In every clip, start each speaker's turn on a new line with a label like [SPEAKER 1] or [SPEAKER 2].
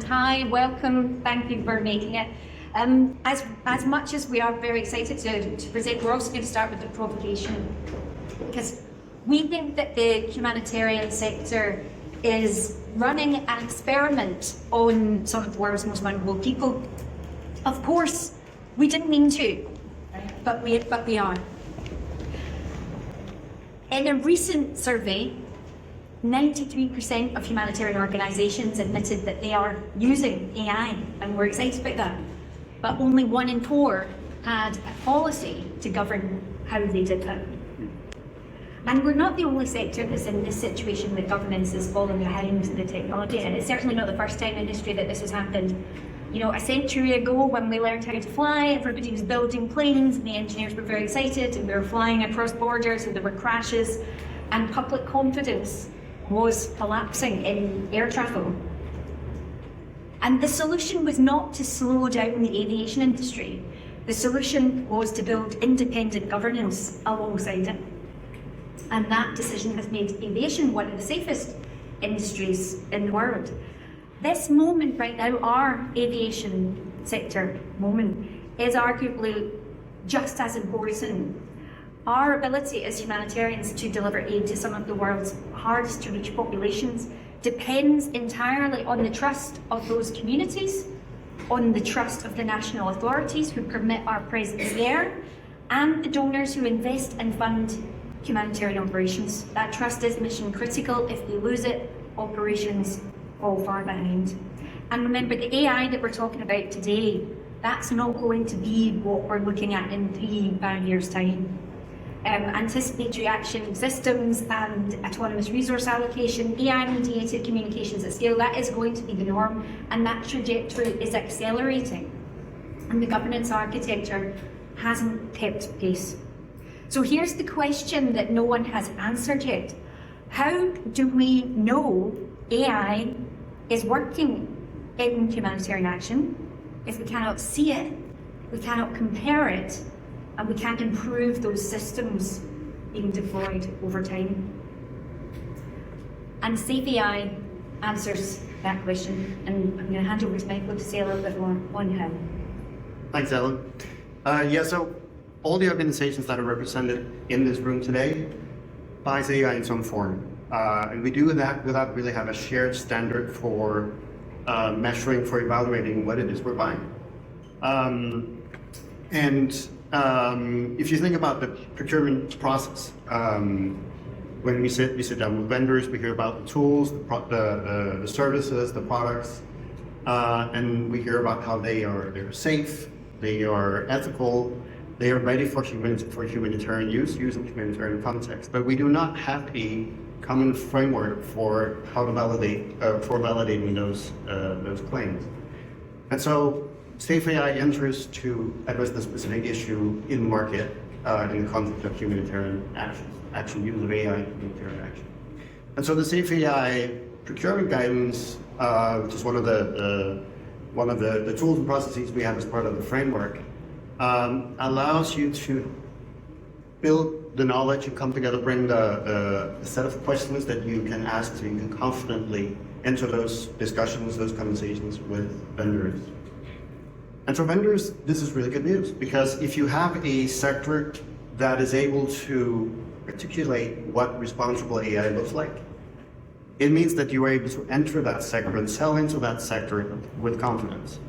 [SPEAKER 1] Hi, welcome. Thank you for making it. As much as we are very excited to present, we're also going to start with the provocation, because we think that the humanitarian sector is running an experiment on some of the world's most vulnerable people. Of course, we didn't mean to, but we are. In a recent survey, 93% of humanitarian organisations admitted that they are using AI, and we're excited about that. But only 1 in 4 had a policy to govern how they did that. And we're not the only sector that's in this situation that governance is falling behind the technology, and it's certainly not the first time in history that this has happened. You know, a century ago, when we learned how to fly, everybody was building planes, and the engineers were very excited, and we were flying across borders, and there were crashes, and public confidence was collapsing in air travel. And the solution was not to slow down the aviation industry. The solution was to build independent governance alongside it. And that decision has made aviation one of the safest industries in the world. This moment right now, our aviation sector moment, is arguably just as important. Our ability as humanitarians to deliver aid to some of the world's hardest to reach populations depends entirely on the trust of those communities, on the trust of the national authorities who permit our presence there, and the donors who invest and fund humanitarian operations. That trust is mission critical. If we lose it, operations fall far behind. And remember, the AI that we're talking about today, that's not going to be what we're looking at in 3-5 years' time. Anticipatory action systems and autonomous resource allocation, AI-mediated communications at scale, that is going to be the norm, and that trajectory is accelerating. And the governance architecture hasn't kept pace. So here's the question that no one has answered yet. How do we know AI is working in humanitarian action if we cannot see it, we cannot compare it, and we can't improve those systems being deployed over time? And Safe AI answers that question, and I'm going to hand over to Michael to say a little bit more on how.
[SPEAKER 2] Thanks, Helen. So all the organizations that are represented in this room today buys AI in some form. And we do that without really have a shared standard for measuring, for evaluating what it is we're buying. If you think about the procurement process, when we sit down with vendors, we hear about the tools, the services, the products, and we hear about how they're safe, they are ethical, they are ready for humanitarian use in humanitarian context. But we do not have a common framework for how to validating those claims. And so Safe AI enters to address the specific issue in the market in the context of humanitarian action, use of AI in humanitarian action. And so the Safe AI procurement guidance, which is one of the tools and processes we have as part of the framework, allows you to build the knowledge and come together, bring the set of questions that you can ask so you can confidently enter those discussions, those conversations with vendors. And for vendors, this is really good news, because if you have a sector that is able to articulate what responsible AI looks like, it means that you are able to enter that sector and sell into that sector with confidence.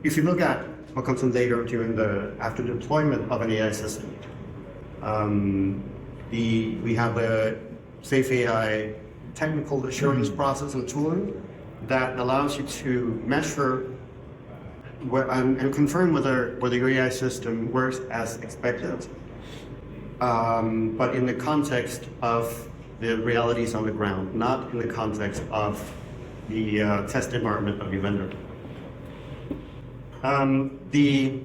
[SPEAKER 2] If you look at what comes in later after deployment of an AI system, we have a Safe AI technical assurance process and tooling that allows you to measure and confirm whether your AI system works as expected, but in the context of the realities on the ground, not in the context of the test environment of your vendor. The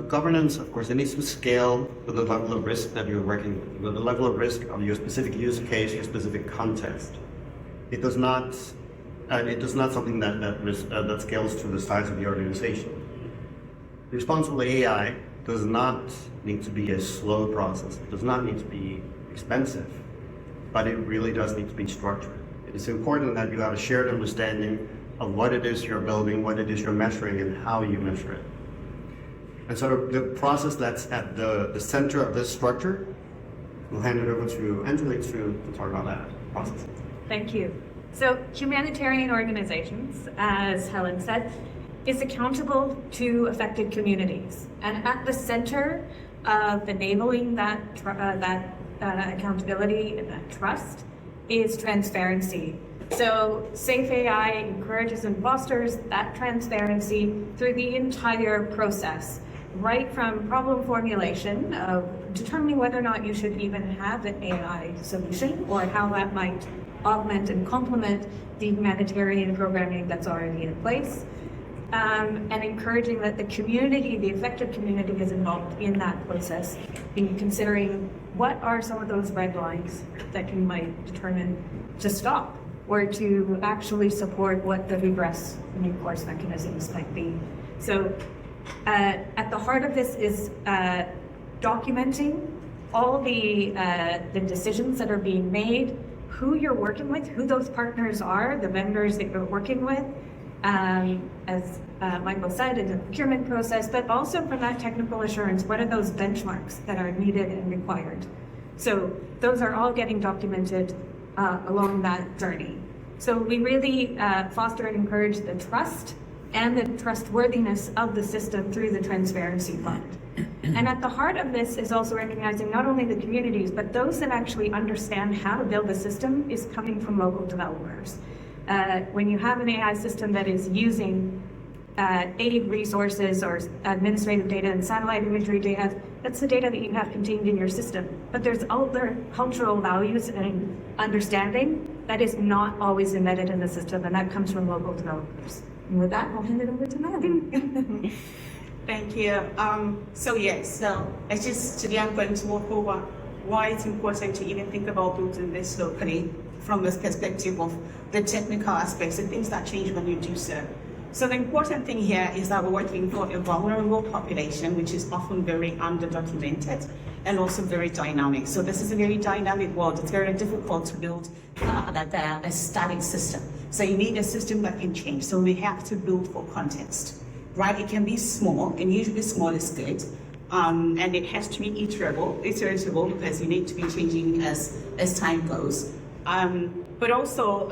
[SPEAKER 2] governance, of course, it needs to scale with the level of risk that you're working with, the level of risk of your specific use case, your specific context. It does not something that scales to the size of the organization. Responsible AI does not need to be a slow process. It does not need to be expensive, but it really does need to be structured. It's important that you have a shared understanding of what it is you're building, what it is you're measuring, and how you measure it. And so the process that's at the center of this structure, we'll hand it over to Anjali to talk about that process.
[SPEAKER 3] Thank you. So humanitarian organizations, as Helen said, is accountable to affected communities. And at the center of enabling that accountability and that trust is transparency. So Safe AI encourages and fosters that transparency through the entire process, right from problem formulation of determining whether or not you should even have an AI solution or how that might augment and complement the humanitarian programming that's already in place, and encouraging that the community, the affected community, is involved in that process, in considering what are some of those red lines that you might determine to stop or to actually support what the regress and recourse mechanisms might be. So at the heart of this is documenting all the decisions that are being made, who you're working with, who those partners are, the vendors that you're working with, as Michael said, in the procurement process, but also from that technical assurance, what are those benchmarks that are needed and required? So those are all getting documented along that journey. So we really foster and encourage the trust and the trustworthiness of the system through the Transparency Fund. And at the heart of this is also recognizing not only the communities, but those that actually understand how to build the system is coming from local developers. When you have an AI system that is using aid resources or administrative data and satellite imagery data, that's the data that you have contained in your system. But there's other cultural values and understanding that is not always embedded in the system, and that comes from local developers. And with that, I'll hand it over to Madeline.
[SPEAKER 4] Thank you. Today I'm going to walk over why it's important to even think about building this locally from this perspective of the technical aspects and things that change when you do so. So the important thing here is that we're working for a vulnerable population, which is often very underdocumented and also very dynamic. So this is a very dynamic world. It's very difficult to build a static system. So you need a system that can change. So we have to build for context, right? It can be small, and usually small is good. And it has to be iterable because you need to be changing as time goes. But also,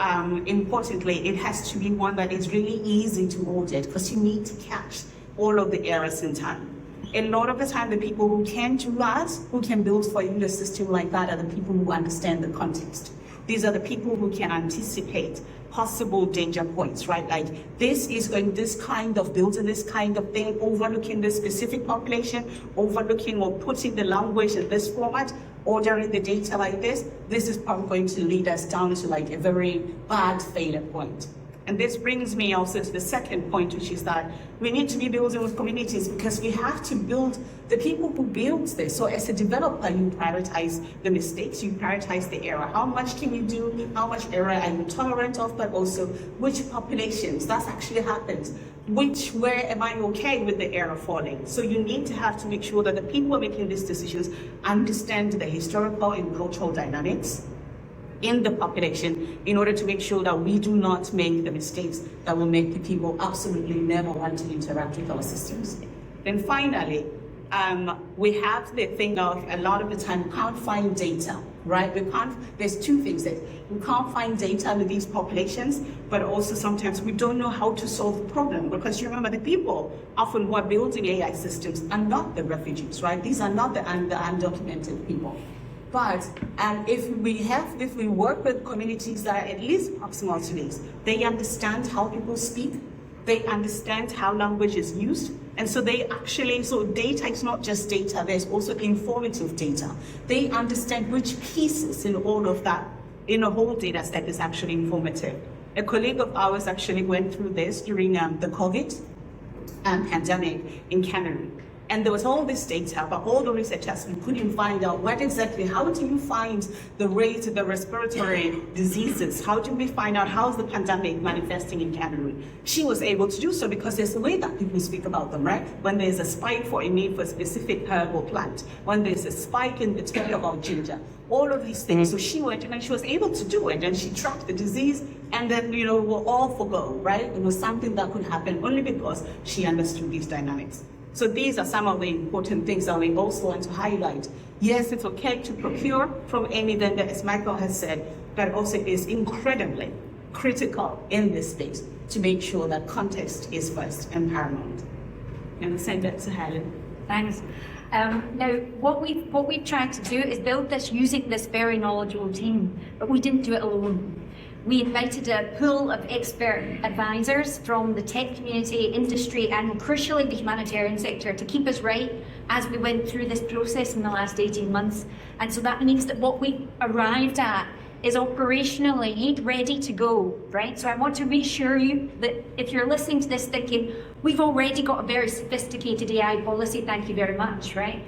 [SPEAKER 4] importantly, it has to be one that is really easy to audit because you need to catch all of the errors in time. A lot of the time, the people who can do that, who can build for you a system like that, are the people who understand the context. These are the people who can anticipate possible danger points, right? Like this is going, this kind of building, this kind of thing, overlooking this specific population, overlooking or putting the language in this format, ordering the data like this is probably going to lead us down to like a very bad failure point. And this brings me also to the second point, which is that we need to be building with communities because we have to build the people who build this. So as a developer, you prioritize the mistakes, you prioritize the error. How much can you do? How much error are you tolerant of? But also which populations that's actually happened. Where am I okay with the error falling? So you need to have to make sure that the people making these decisions understand the historical and cultural dynamics in the population in order to make sure that we do not make the mistakes that will make the people absolutely never want to interact with our systems. Then finally, we have the thing of a lot of the time we can't find data, right? There's two things that we can't find data with these populations, but also sometimes we don't know how to solve the problem because you remember the people often who are building AI systems are not the refugees, right? These are not the undocumented people. But if we work with communities that are at least proximal to this, they understand how people speak, they understand how language is used, and so so data is not just data, there's also informative data. They understand which pieces in all of that, in a whole data set is actually informative. A colleague of ours actually went through this during the COVID pandemic in Cameroon. And there was all this data, but all the researchers couldn't find out how do you find the rate of the respiratory diseases? How do we find out how's the pandemic manifesting in January? She was able to do so because there's a way that people speak about them, right? When there's a spike for a need for a specific herb or plant, when there's a spike in the talk about ginger, all of these things. So she went and she was able to do it, and she tracked the disease, and then, we're all for go, right? It was something that could happen only because she understood these dynamics. So these are some of the important things that we also want to highlight. Yes, it's okay to procure from any vendor, as Michael has said, but also it is incredibly critical in this space to make sure that context is first and paramount. And I'll send that to Helen.
[SPEAKER 1] Thanks. Now, what we've tried to do is build this using this very knowledgeable team, but we didn't do it alone. We invited a pool of expert advisors from the tech community, industry, and crucially the humanitarian sector to keep us right as we went through this process in the last 18 months. And so that means that what we arrived at is operationally ready to go, right? So I want to reassure you that if you're listening to this thinking, we've already got a very sophisticated AI policy, thank you very much, right?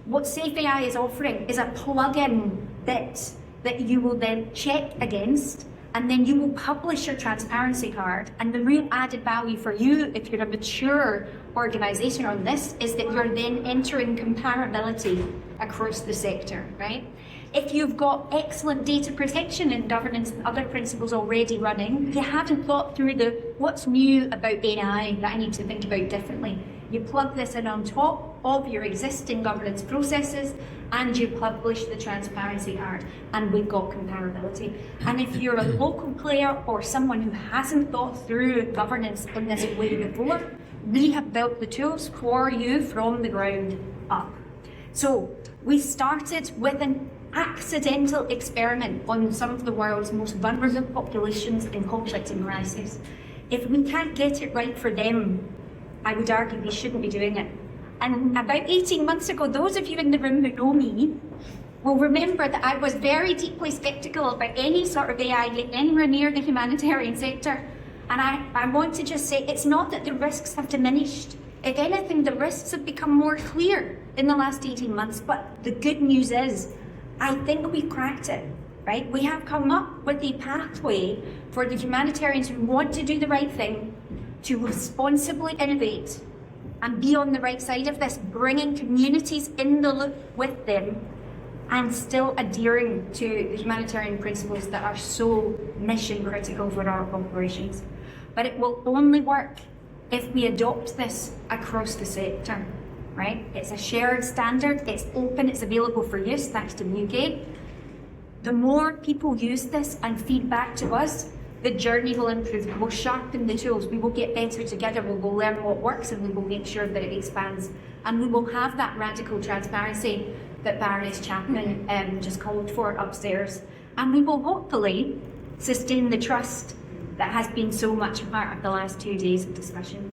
[SPEAKER 1] What Safe AI is offering is a plug-in bit that you will then check against, and then you will publish your transparency card. And the real added value for you, if you're a mature organization on this, is that you're then entering comparability across the sector, right? If you've got excellent data protection and governance and other principles already running, you haven't thought through what's new about AI that I need to think about differently. You plug this in on top of your existing governance processes, and you publish the transparency card, and we've got comparability. And if you're a local player or someone who hasn't thought through governance in this way before, we have built the tools for you from the ground up. So we started with an accidental experiment on some of the world's most vulnerable populations in conflict and crisis. If we can't get it right for them, I would argue we shouldn't be doing it. And about 18 months ago, those of you in the room who know me will remember that I was very deeply skeptical about any sort of AI getting anywhere near the humanitarian sector. And I want to just say, it's not that the risks have diminished. If anything, the risks have become more clear in the last 18 months. But the good news is, I think we've cracked it, right? We have come up with a pathway for the humanitarians who want to do the right thing to responsibly innovate and be on the right side of this, bringing communities in the loop with them and still adhering to the humanitarian principles that are so mission critical for our operations. But it will only work if we adopt this across the sector, right? It's a shared standard, it's open, it's available for use thanks to the UK. The more people use this and feed back to us, the journey will improve. We'll sharpen the tools, we will get better together, we will learn what works, and we will make sure that it expands. And we will have that radical transparency that Baroness Chapman just called for upstairs. And we will hopefully sustain the trust that has been so much a part of the last 2 days of discussion.